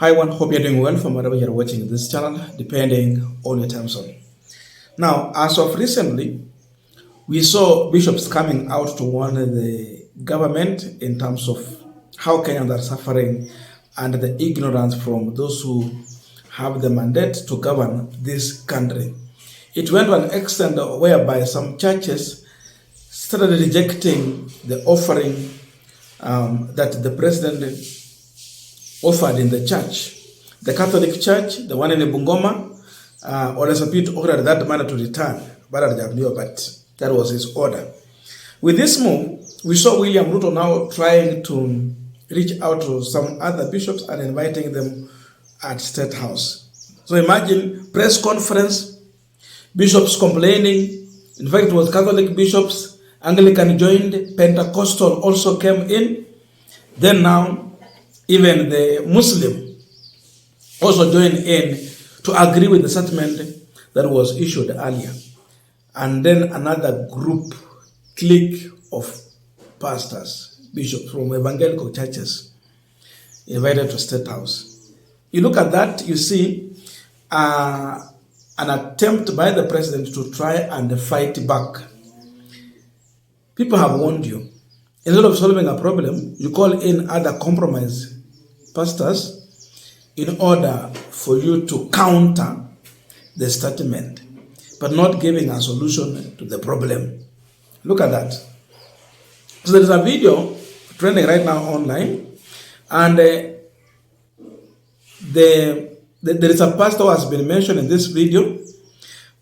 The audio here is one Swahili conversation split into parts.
Hi one, hope you're doing well from wherever you're watching this channel, depending on your time zone. Now, as of recently, we saw bishops coming out to warn the government in terms of how Kenyans are suffering and the ignorance from those who have the mandate to govern this country. It went to an extent whereby some churches started rejecting the offering that the president offered in the church. The Catholic Church, the one in Bungoma, ordered that man to return, but that was his order. With this move, we saw William Ruto now trying to reach out to some other bishops and inviting them at Statehouse. So imagine press conference, bishops complaining. In fact, it was Catholic bishops, Anglican joined, Pentecostal also came in. Then now, even the Muslim also joined in to agree with the statement that was issued earlier. And then another group, clique of pastors, bishops from evangelical churches invited to Statehouse. You look at that, you see an attempt by the president to try and fight back. People have warned you. Instead of solving a problem, you call in other compromise pastors in order for you to counter the statement, but not giving a solution to the problem. Look at that. So there is a video trending right now online, and there is a pastor who has been mentioned in this video,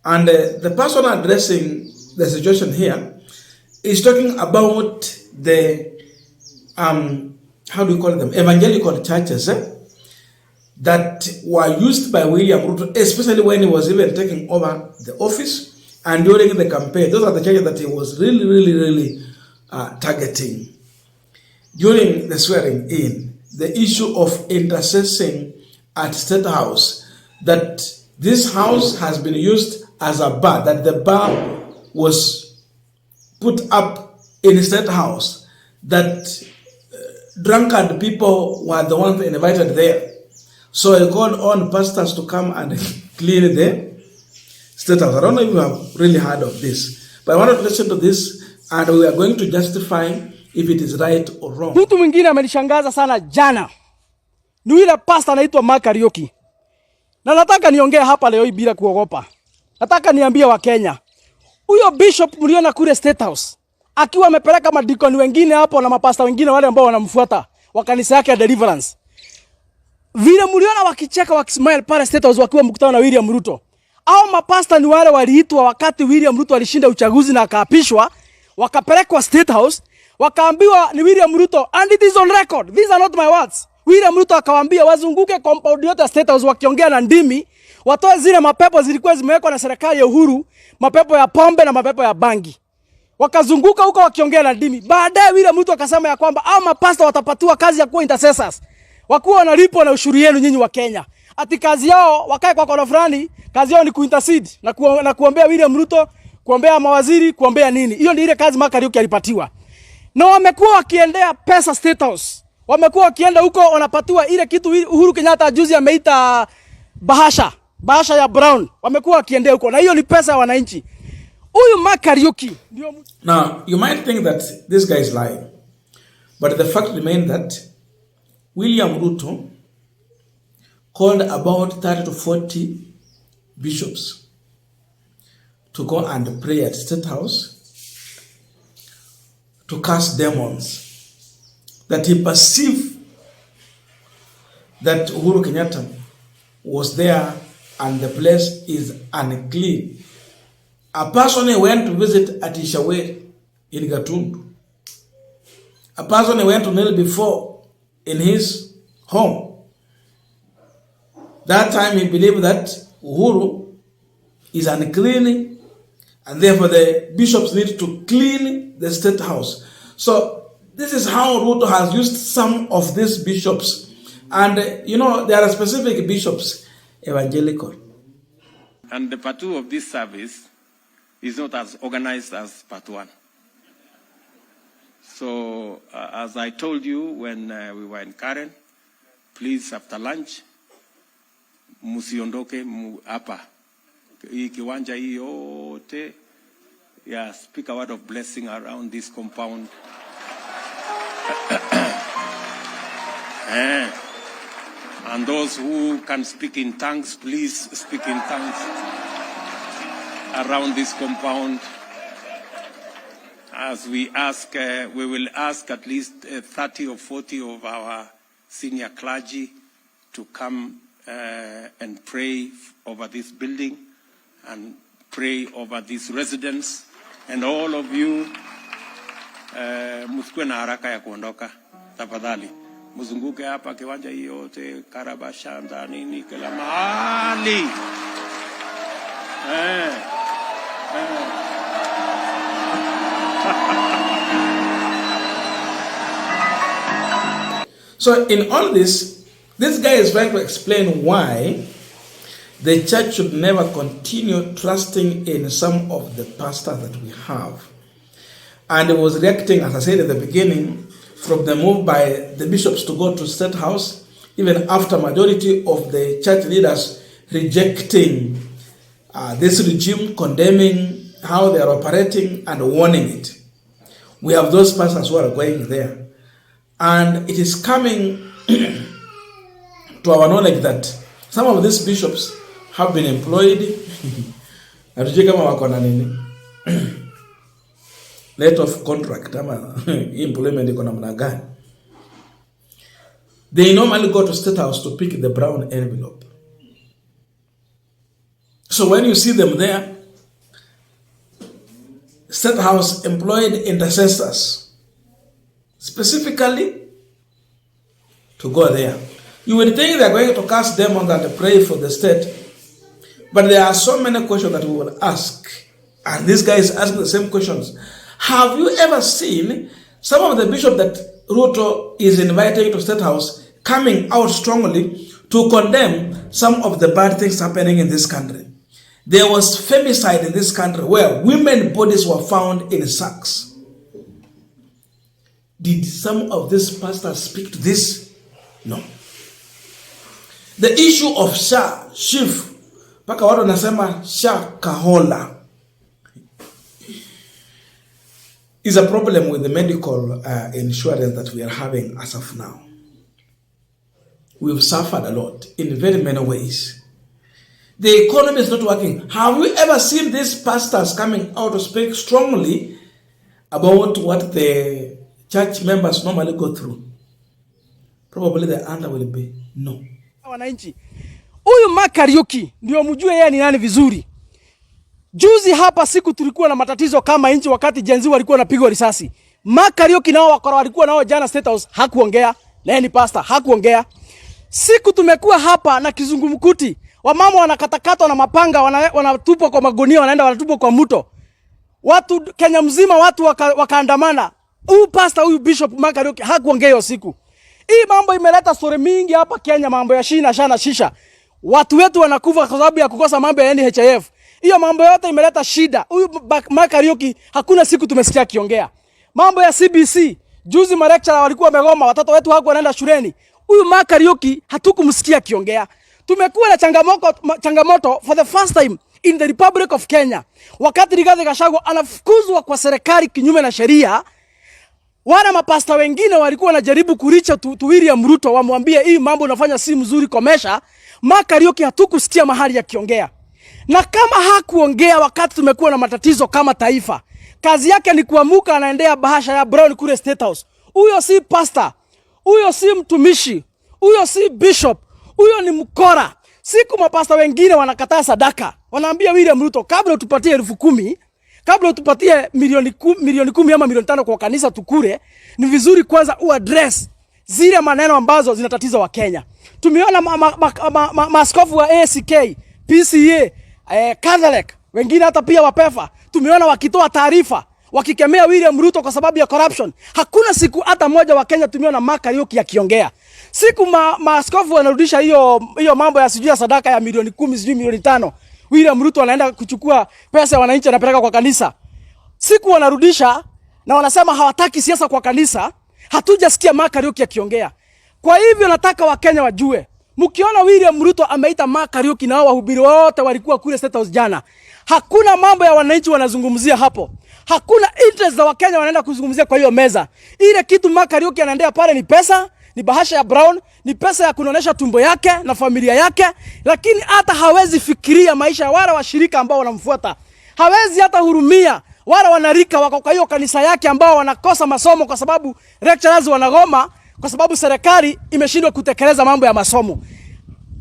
and the person addressing the situation here is talking about the how do you call them, evangelical churches that were used by William Ruto, especially when he was even taking over the office and during the campaign. Those are the churches that he was really targeting. During the swearing in, the issue of intercessing at Statehouse, that this house has been used as a bar, that the bar was put up in Statehouse, that drunkard people were the ones invited there. So I called on pastors to come and clean the Statehouse. I don't know if you have really heard of this, but I want to listen to this and we are going to justify if it is right or wrong. Mtu mwingine amenishangaza sana jana. Ni yule pastor anaitwa MaChaKos. Na nataka niongee hapa leo hii bila kuogopa. Nataka niambie wa Kenya. Huyo bishop mliona kule Statehouse akiwa amepeleka madikoni wengine hapo na mapasta wengine wale ambao wanamfuata wa kanisa yake ya Deliverance. Vile mliona wakicheka wakismile pale Statehouse wakiwa mkutano na William Ruto. Hao mapasta ni wale waliitwa wakati William Ruto alishinda uchaguzi na akaapishwa, wakapelekwa Statehouse, wakaambiwa ni William Ruto, and it is on record. These are not my words. William Ruto akawaambia wazunguke compound yote ya Statehouse wakiongea na ndimi, watoe zile mapepo zilikuwa zimewekwa na serikali ya Uhuru, mapepo ya pombe na mapepo ya bangi. Wakazunguka huko wakiongea na ndimi. Baadaye William Ruto akasema ya kwamba hao mapasta watapatiwa kazi ya kuwa intercessors. Wakuwa wanalipwa na ushuru yenu nyinyi wa Kenya. Ati kazi yao wakae kwa kona fulani, kazi yao ni kuintercede na kuombea William Ruto, kuombea mawaziri, kuombea nini. Hiyo ndio ile kazi MaChaKos alipatiwa. Na wamekuwa wakiendea pesa Statehouse. Wamekuwa wakienda huko wanapatiwa ile kitu Uhuru Kenyatta juzi ameita bahasha ya brown. Wamekuwa wakiendea huko na hiyo ni pesa ya wananchi. Huyu MaChaKos ndio. Now, you might think that this guy is lying, but the fact remains that William Ruto called about 30 to 40 bishops to go and pray at Statehouse to cast demons that he perceived that Uhuru Kenyatta was there and the place is unclean. A person went to visit at Ishawe in Gatundu. A person went to kneel before in his home. That time he believed that Uhuru is unclean and therefore the bishops need to clean the Statehouse. So this is how Ruto has used some of these bishops. And you know, there are specific bishops, evangelical. And the part 2 of this service is not as organized as part 1. So, as I told you when we were in Karen, please, after lunch, musiondoke hapa. Hii kiwanja hii yote. Yeah, speak a word of blessing around this compound. And those who can speak in tongues, please speak in tongues around this compound. As we ask, we will ask at least 30 or 40 of our senior clergy to come and pray over this building and pray over these residents. And all of you, musikue na haraka ya kuondoka, tafadhali. Muzunguke hapa kiwanja hii yote, Karabashanda, nini, kila mahali. So in all this guy is trying to explain why the church should never continue trusting in some of the pastors that we have. And he was reacting, as I said at the beginning, from the move by the bishops to go to Statehouse, even after majority of the church leaders rejecting this regime, condemning how they are operating and warning it. We have those pastors who are going there. And it is coming to our knowledge that some of these bishops have been employed. Let of contract, employment. They normally go to Statehouse to pick the brown envelope. So when you see them there, Statehouse employed intercessors specifically to go there. You would think they are going to cast demons and pray for the state, but there are so many questions that we will ask, and this guy is asking the same questions. Have you ever seen some of the bishops that Ruto is inviting to Statehouse coming out strongly to condemn some of the bad things happening in this country? There was femicide in this country where women's bodies were found in sacks. Did some of these pastors speak to this? No. The issue of SHA, SHIF, paka watu nasema SHA kahola, is a problem with the medical insurance that we are having as of now. We've suffered a lot in very many ways. The economy is not working. Have you ever seen these pastors coming out to speak strongly about what the church members normally go through? Probably the answer will be no. Wananchi, huyu Makariuki ndio mjue yeye ni nani vizuri. Juzi hapa siku tulikuwa na matatizo kama nchi wakati jenzi walikuwa napigwa risasi. Makariuki nao wakora walikuwa nao jana Statehouse hakuongea, na yeye ni pastor hakuongea. Siku tumekuwa hapa na kizungumkuti, wamama wanakatakatwa na mapanga, wanatupwa kwa magunia, wanaenda wanatupwa kwa mto. Watu Kenya mzima watu wakaandamana. Huyu pastor, huyu bishop Makariuki hakuongea hiyo siku. Hii mambo imeleta story mingi hapa Kenya, mambo ya shina shisha. Watu wetu wanakufa kwa sababu ya kukosa mambo ya NHIF. Hiyo mambo yote imeleta shida. Huyu Makariuki hakuna siku tumesikia kiongea. Mambo ya CBC, juzi malecturer walikuwa wamegoma, watoto wetu hawakuwa wanaenda shuleni. Huyu Makariuki hatukumsikia kiongea. Tumekuwa na changamoto for the first time in the Republic of Kenya. Wakati Rigathi Gachagua anafukuzwa kwa serikali kinyume na sheria, wale mapasta wengine walikuwa wanajaribu kuricha William Ruto wamwambie hii mambo unafanya si mzuri komesha. Makariuki hatukusikia mahali ya kiongea. Na kama hakuongea wakati tumekuwa na matatizo kama taifa, kazi yake ni kuamuka anaendea bahasha ya brown kule Statehouse. Huyo si pastor, huyo si mtumishi, huyo si bishop, huyo ni mkora. Siku mapasta wengine wanakataa sadaka, wanaambia William Ruto, kabla utupatie 10,000, kabla utupatie milioni 10 ama milioni 5 kwa kanisa tukure, ni vizuri kwanza uaddress zile maneno ambazo zinatatiza wa Kenya. Tumeona maaskofu wa ACK, PCA, Catholic, wengine hata pia wapefa, tumeona wakitoa taarifa wakikemea William Ruto kwa sababu ya corruption. Hakuna siku hata moja wa Kenya tumeona Makariuki akiongea. Siku maaskofu wanarudisha hiyo mambo ya sijui ya sadaka ya milioni 10, sijui milioni 5. William Ruto anaenda kuchukua pesa ya wananchi anapeleka kwa kanisa. Siku wanarudisha na wanasema hawataki siasa kwa kanisa. Hatujasikia Makariuki akiongea. Kwa hivyo nataka Wakenya wajue, Mkiona William Ruto ameita MACHAKOS na wahubiri wote walikuwa kule Statehouse jana. Hakuna mambo ya wananchi wanazungumzia hapo. Hakuna interest za Wakenya wanaenda kuzungumzia kwa hiyo meza. Ile kitu MACHAKOS anaendea pale ni pesa, ni bahasha ya brown, ni pesa ya kunonesha tumbo yake na familia yake, lakini hata hawezi fikiria maisha ya wale washirika ambao wanamfuata. Hawezi hata hurumia wale wanarika wako kwa hiyo kanisa yake ambao wanakosa masomo kwa sababu lecturers wanagoma, kwa sababu serikali imeshindwa kutekeleza mambo ya masomo.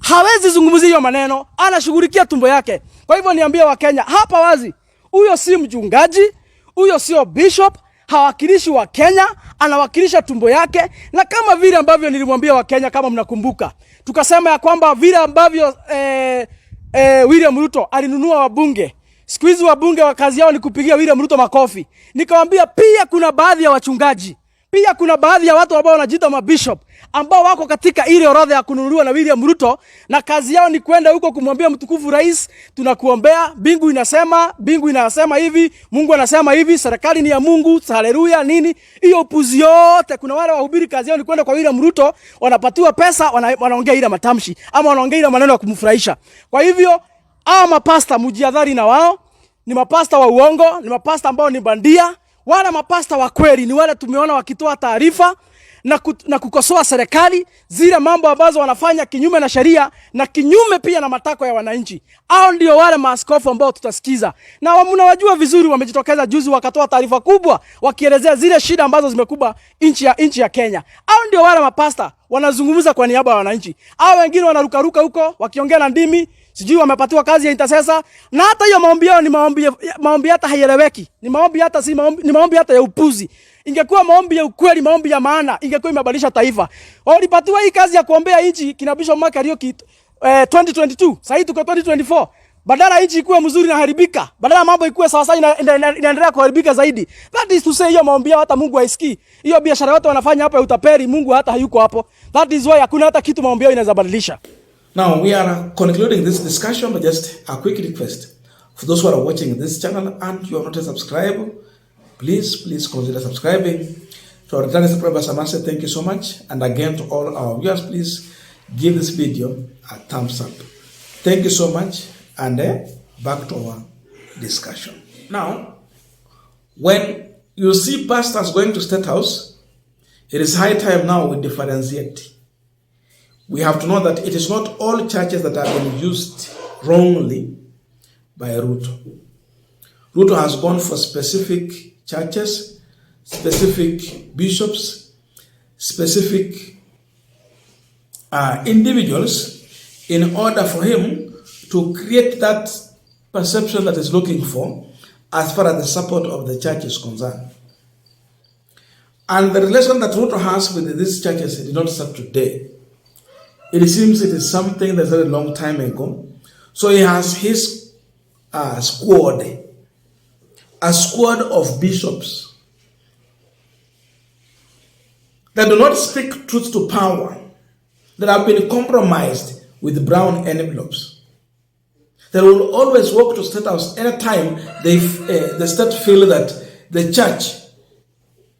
Hawezi zungumzia hiyo maneno, anashughulikia tumbo yake. Kwa hivyo niambie Wakenya hapa wazi, huyo si mchungaji, huyo sio bishop, hawakilishi wa Kenya, anawakilisha tumbo yake. Na kama vile ambavyo nilimwambia Wakenya, kama mnakumbuka, tukasema ya kwamba vile ambavyo William Ruto alinunua wabunge, siku hizi wabunge wa kazi yao ni kupigia William Ruto makofi. Nikamwambia pia kuna baadhi ya wachungaji, pia kuna baadhi ya watu ambao wanajiita mabishop ambao wako katika ile orodha ya kununuliwa na William Ruto, na kazi yao ni kwenda huko kumwambia mtukufu rais, tunakuombea, bingu inasema hivi, Mungu anasema hivi, serikali ni ya Mungu, haleluya nini. Hiyo upuzi yote. Kuna wale wahubiri kazi yao ni kwenda kwa William Ruto, wanapatiwa pesa, wanaongea ile matamshi ama wanaongea ile maneno ya kumfurahisha. Kwa hivyo mapasta mjiadhari na wao. Ni mapasta wa uongo, ni mapasta ambao ni bandia. Wale mapasta wa kweli ni wale tumeona wakitoa taarifa na kukosoa serikali, zile mambo ambazo wanafanya kinyume na sheria na kinyume pia na matakwa ya wananchi. Hao ndio wale maaskofu ambao tutasikiza. Na mnawajua vizuri, wamejitokeza juzi wakatoa taarifa kubwa wakielezea zile shida ambazo zimekuba nchi ya Kenya. Hao ndio wale mapasta wanazungumza kwa niaba ya wananchi. Hao wengine wanarukaruka huko wakiongea na ndimi, sijui wamepatiwa kazi ya intercessor, na hata hiyo maombi yao ni maombi hata haieleweki. Ni maombi hata ya upuzi. Ingekuwa maombi ya ukweli, maombi ya maana, ingekuwa imebadilisha taifa. Walipatiwa hii kazi ya kuombea nchi kina Bishop MACHAKOS 2022. Sasa tuko 2024. Badala nchi ikuwe mzuri na haribika, badala mambo ikuwe sawa sawa inaendelea kuharibika zaidi. That is to say hiyo maombi hata Mungu haisikii. Hiyo biashara yote wanafanya hapa ya utaperi, Mungu hata hayuko hapo. That is why hakuna hata kitu maombi yao inaweza badilisha. Now we are concluding this discussion, but just a quick request for those who are watching this channel and you are not a subscriber, please consider subscribing. To our returning subscribers, I must say thank you so much, and again to all our viewers, please give this video a thumbs up. Thank you so much, and back to our discussion. Now, when you see pastors going to Statehouse, it is high time now we differentiate. We have to know that it is not all churches that have been used wrongly by Ruto. Ruto has gone for specific churches, specific bishops, specific individuals in order for him to create that perception that is looking for as far as the support of the church is concerned. And the relation that Ruto has with these churches did not start today. It seems it is something that's a long time ago. So he has his squad, a squad of bishops that do not speak truth to power, that have been compromised with brown envelopes. They will always walk to Statehouse anytime the state feel that the church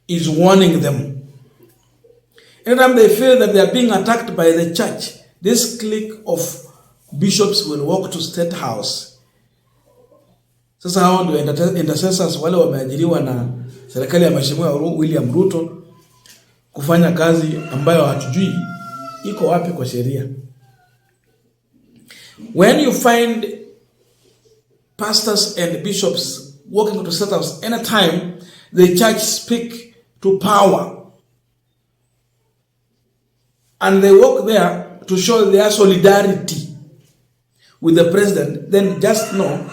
is warning them. Anytime they feel that they are being attacked by the church, this clique of bishops will walk to Statehouse. Sasa hao ndio intercessors wale wameajiriwa na serikali ya Mheshimiwa William Ruto kufanya kazi ambayo hatujui iko wapi kwa sheria. When you find pastors and bishops walking to Statehouse anytime the church speak to power, and they walk there to show their solidarity with the president, then just know,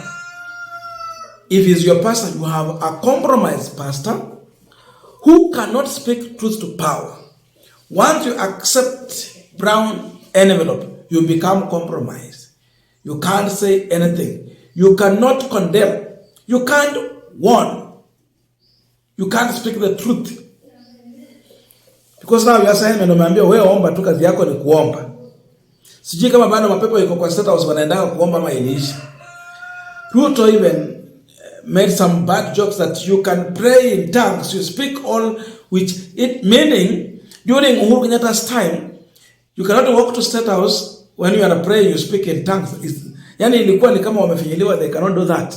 if he's your pastor, you have a compromised pastor who cannot speak truth to power. Once you accept brown envelope, you become compromised. You can't say anything. You cannot condemn. You can't warn. You can't speak the truth. Because now you are saying, umeambia wewe omba tu, kazi yako ni kuomba. Sijui kama bado mapepo yako kwa Statehouse wanaenda kuomba ama iliisha. Ruto even made some bad jokes that you can pray in tongues, you speak all, which it meaning during Uhuru Kenyatta's time, You cannot walk to Statehouse when you are praying, you speak in tongues. Yani ilikuwa ni kama wamefinyiliwa, they cannot do that.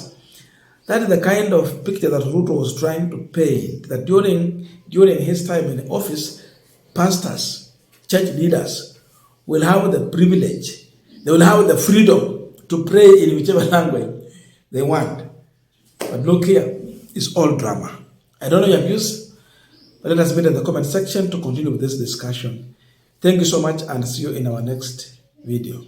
That is the kind of picture that Ruto was trying to paint, that during his time in office, pastors, church leaders will have the privilege, they will have the freedom to pray in whichever language they want. But look here, it's all drama. I don't know your views, but let us meet in the comment section to continue with this discussion. Thank you so much and see you in our next video.